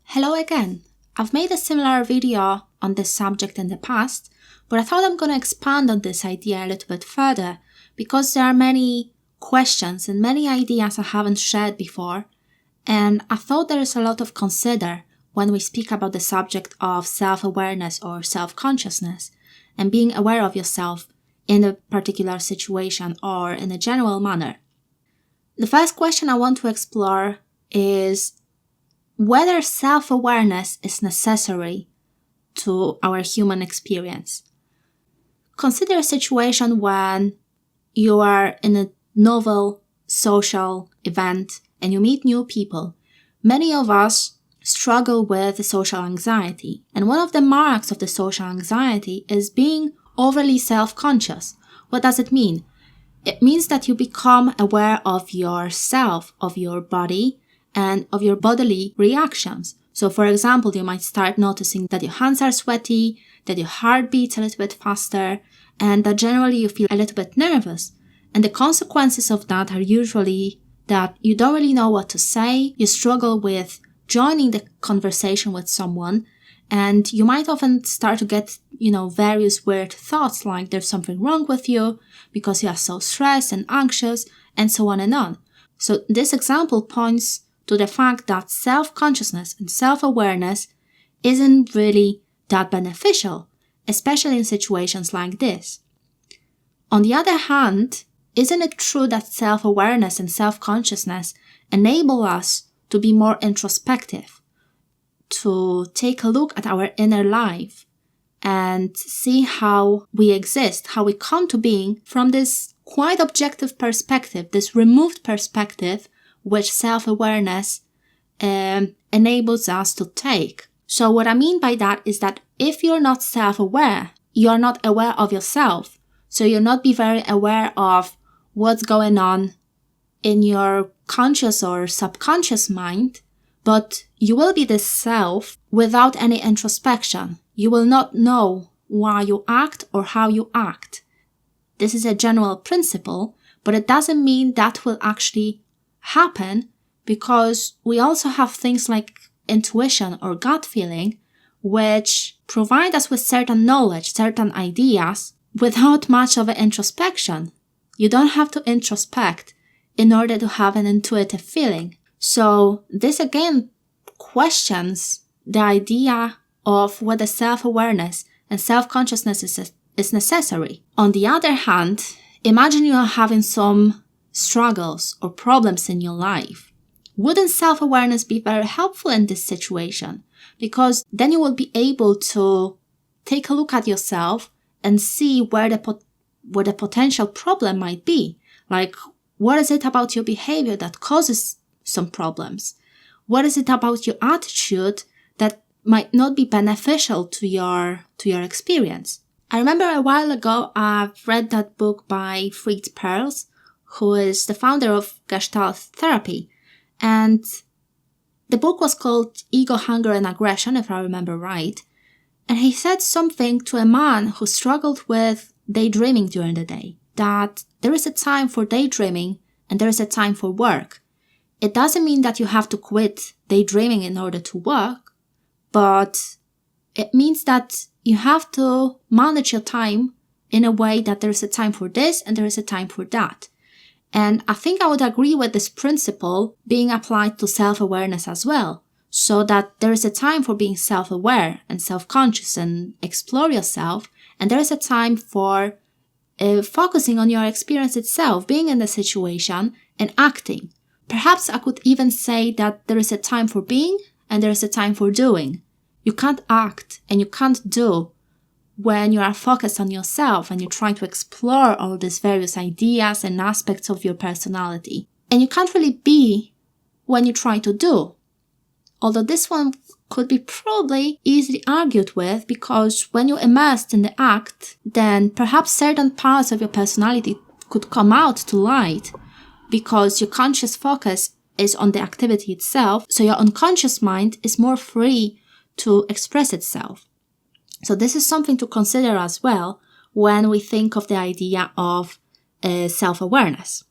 Hello again. I've made a similar video on this subject in the past, but I thought I'm going to expand on this idea a little bit further because there are many questions and many ideas I haven't shared before, and I thought there is a lot to consider when we speak about the subject of self-awareness or self-consciousness and being aware of yourself in a particular situation or in a general manner. The first question I want to explore is whether self-awareness is necessary to our human experience. Consider a situation when you are in a novel social event and you meet new people. Many of us struggle with social anxiety, and one of the marks of the social anxiety is being overly self-conscious. What does it mean? It means that you become aware of yourself, of your body, and of your bodily reactions. So for example, you might start noticing that your hands are sweaty, that your heart beats a little bit faster, and that generally you feel a little bit nervous. And the consequences of that are usually that you don't really know what to say, you struggle with joining the conversation with someone, and you might often start to get, various weird thoughts like there's something wrong with you because you are so stressed and anxious, and so on and on. So this example points to the fact that self-consciousness and self-awareness isn't really that beneficial, especially in situations like this. On the other hand, isn't it true that self-awareness and self-consciousness enable us to be more introspective, to take a look at our inner life and see how we exist, how we come to being from this quite objective perspective, this removed perspective which self-awareness enables us to take. So what I mean by that is that if you're not self-aware, you're not aware of yourself. So you'll not be very aware of what's going on in your conscious or subconscious mind, but you will be the self without any introspection. You will not know why you act or how you act. This is a general principle, but it doesn't mean that will actually happen, because we also have things like intuition or gut feeling, which provide us with certain knowledge, certain ideas, without much of an introspection. You don't have to introspect in order to have an intuitive feeling. So this again questions the idea of whether self-awareness and self-consciousness is necessary. On the other hand, imagine you are having some struggles or problems in your life. Wouldn't self-awareness be very helpful in this situation? Because then you will be able to take a look at yourself and see where the potential problem might be. Like, what is it about your behavior that causes some problems? What is it about your attitude that might not be beneficial to your experience? I remember a while ago I've read that book by Fritz Perls, who is the founder of Gestalt therapy. And the book was called Ego, Hunger and Aggression, if I remember right. And he said something to a man who struggled with daydreaming during the day, that there is a time for daydreaming and there is a time for work. It doesn't mean that you have to quit daydreaming in order to work, but it means that you have to manage your time in a way that there is a time for this and there is a time for that. And I think I would agree with this principle being applied to self-awareness as well, so that there is a time for being self-aware and self-conscious and explore yourself, and there is a time for focusing on your experience itself, being in the situation and acting. Perhaps I could even say that there is a time for being and there is a time for doing. You can't act and you can't do when you are focused on yourself and you're trying to explore all these various ideas and aspects of your personality. And you can't really be when you try to do. Although this one could be probably easily argued with, because when you're immersed in the act, then perhaps certain parts of your personality could come out to light, because your conscious focus is on the activity itself, so your unconscious mind is more free to express itself. So this is something to consider as well when we think of the idea of self-awareness.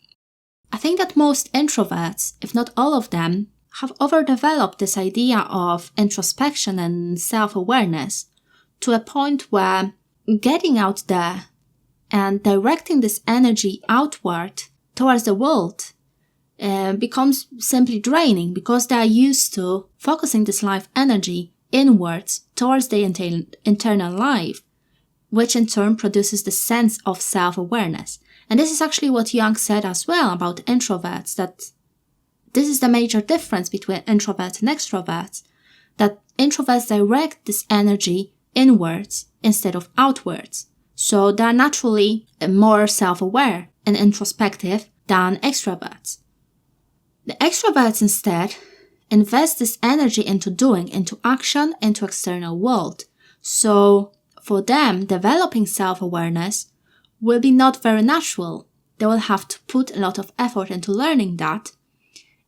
I think that most introverts, if not all of them, have overdeveloped this idea of introspection and self-awareness to a point where getting out there and directing this energy outward towards the world becomes simply draining, because they are used to focusing this life energy inwards towards the internal life, which in turn produces the sense of self-awareness. And this is actually what Jung said as well about introverts, that this is the major difference between introverts and extroverts, that introverts direct this energy inwards instead of outwards. So they are naturally more self-aware and introspective than extroverts. The extroverts instead invest this energy into doing, into action, into external world. So for them, developing self-awareness will be not very natural. They will have to put a lot of effort into learning that,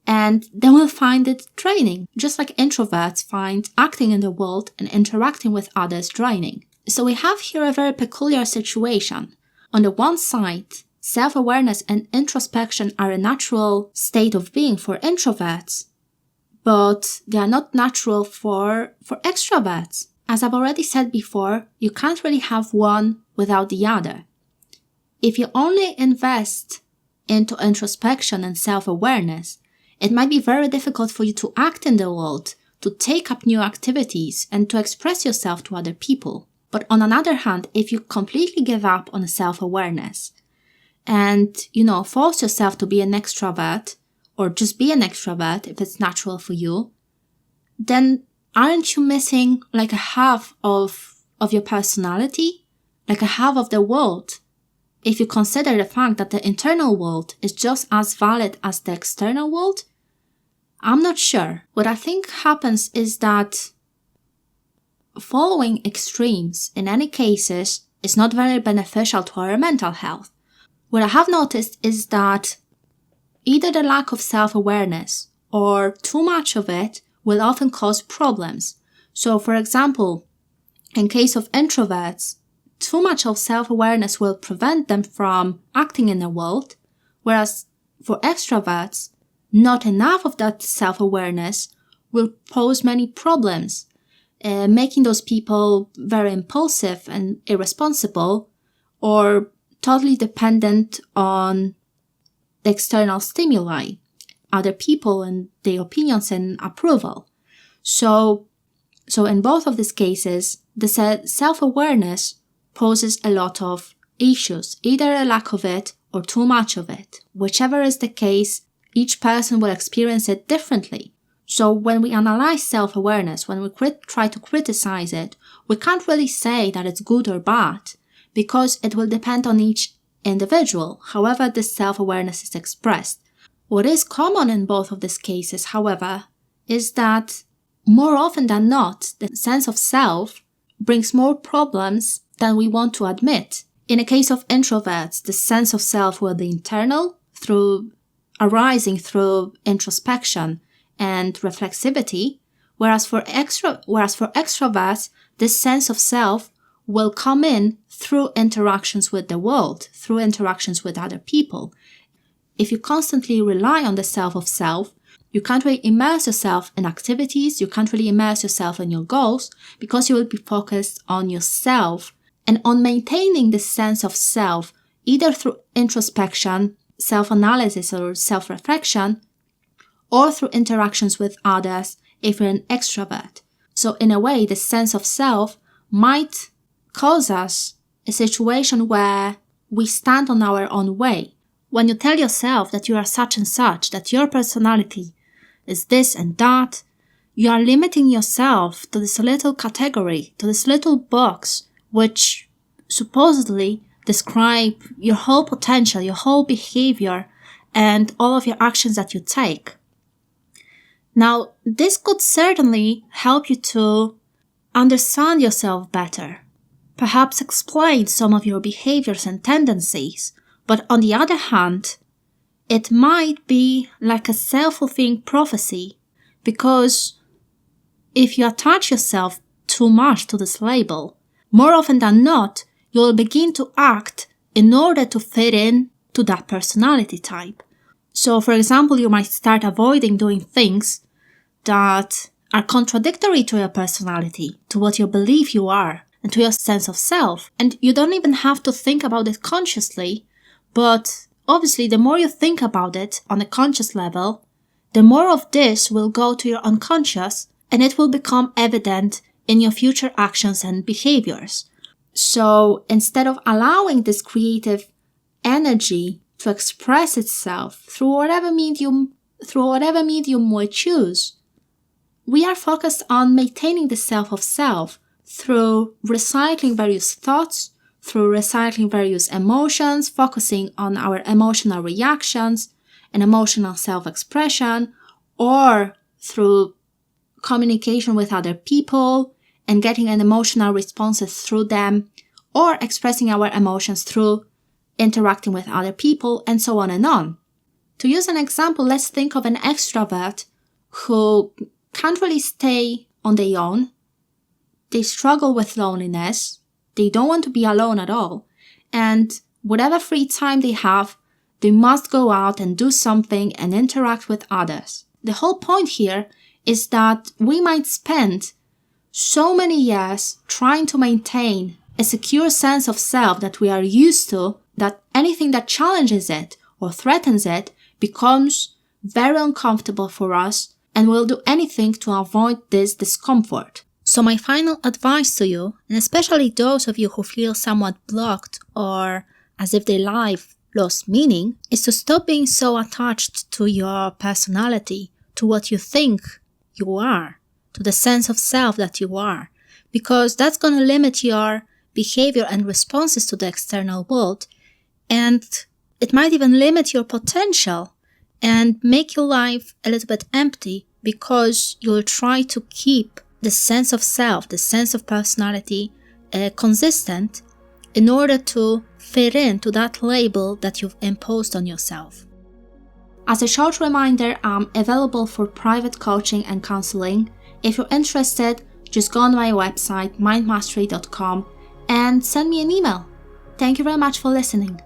and they will find it draining, just like introverts find acting in the world and interacting with others draining. So we have here a very peculiar situation. On the one side, self-awareness and introspection are a natural state of being for introverts, but they are not natural for extroverts. As I've already said before, you can't really have one without the other. If you only invest into introspection and self-awareness, it might be very difficult for you to act in the world, to take up new activities, and to express yourself to other people. But on another hand, if you completely give up on self-awareness and, force yourself to be an extrovert, or just be an extrovert if it's natural for you, then aren't you missing like a half of your personality? Like a half of the world? If you consider the fact that the internal world is just as valid as the external world? I'm not sure. What I think happens is that following extremes in any cases is not very beneficial to our mental health. What I have noticed is that either the lack of self-awareness or too much of it will often cause problems. So, for example, in case of introverts, too much of self-awareness will prevent them from acting in the world, whereas for extroverts, not enough of that self-awareness will pose many problems, making those people very impulsive and irresponsible, or totally dependent on the external stimuli, other people and their opinions and approval. So in both of these cases, the self-awareness poses a lot of issues, either a lack of it or too much of it. Whichever is the case, each person will experience it differently. So when we analyze self-awareness, when we try to criticize it, we can't really say that it's good or bad, because it will depend on each individual, however this self-awareness is expressed. What is common in both of these cases, however, is that more often than not, the sense of self brings more problems than we want to admit. In the case of introverts, the sense of self will be internal, arising through introspection and reflexivity, whereas for extroverts, this sense of self will come in through interactions with the world, through interactions with other people. If you constantly rely on the self of self, you can't really immerse yourself in activities, you can't really immerse yourself in your goals, because you will be focused on yourself and on maintaining this sense of self, either through introspection, self-analysis or self-reflection, or through interactions with others if you're an extrovert. So in a way, the sense of self might cause us a situation where we stand on our own way. When you tell yourself that you are such and such, that your personality is this and that, you are limiting yourself to this little category, to this little box, which supposedly describe your whole potential, your whole behavior, and all of your actions that you take. Now, this could certainly help you to understand yourself better, perhaps explain some of your behaviors and tendencies, but on the other hand, it might be like a self-fulfilling prophecy, because if you attach yourself too much to this label, more often than not, you'll begin to act in order to fit in to that personality type. So, for example, you might start avoiding doing things that are contradictory to your personality, to what you believe you are, and to your sense of self. And you don't even have to think about it consciously, but obviously the more you think about it on a conscious level, the more of this will go to your unconscious, and it will become evident in your future actions and behaviors. So instead of allowing this creative energy to express itself through whatever medium we choose, we are focused on maintaining the self of self through recycling various thoughts, through recycling various emotions, focusing on our emotional reactions and emotional self-expression, or through communication with other people and getting an emotional responses through them, or expressing our emotions through interacting with other people, and so on and on. To use an example, let's think of an extrovert who can't really stay on their own. They struggle with loneliness. They don't want to be alone at all. And whatever free time they have, they must go out and do something and interact with others. The whole point here is that we might spend so many years trying to maintain a secure sense of self that we are used to, that anything that challenges it or threatens it becomes very uncomfortable for us, and we'll do anything to avoid this discomfort. So my final advice to you, and especially those of you who feel somewhat blocked or as if their life lost meaning, is to stop being so attached to your personality, to what you think you are, to the sense of self that you are, because that's going to limit your behavior and responses to the external world, and it might even limit your potential and make your life a little bit empty, because you'll try to keep the sense of self, the sense of personality consistent in order to fit into that label that you've imposed on yourself. As a short reminder, I'm available for private coaching and counseling. If you're interested, just go on my website, mindmastery.com, and send me an email. Thank you very much for listening.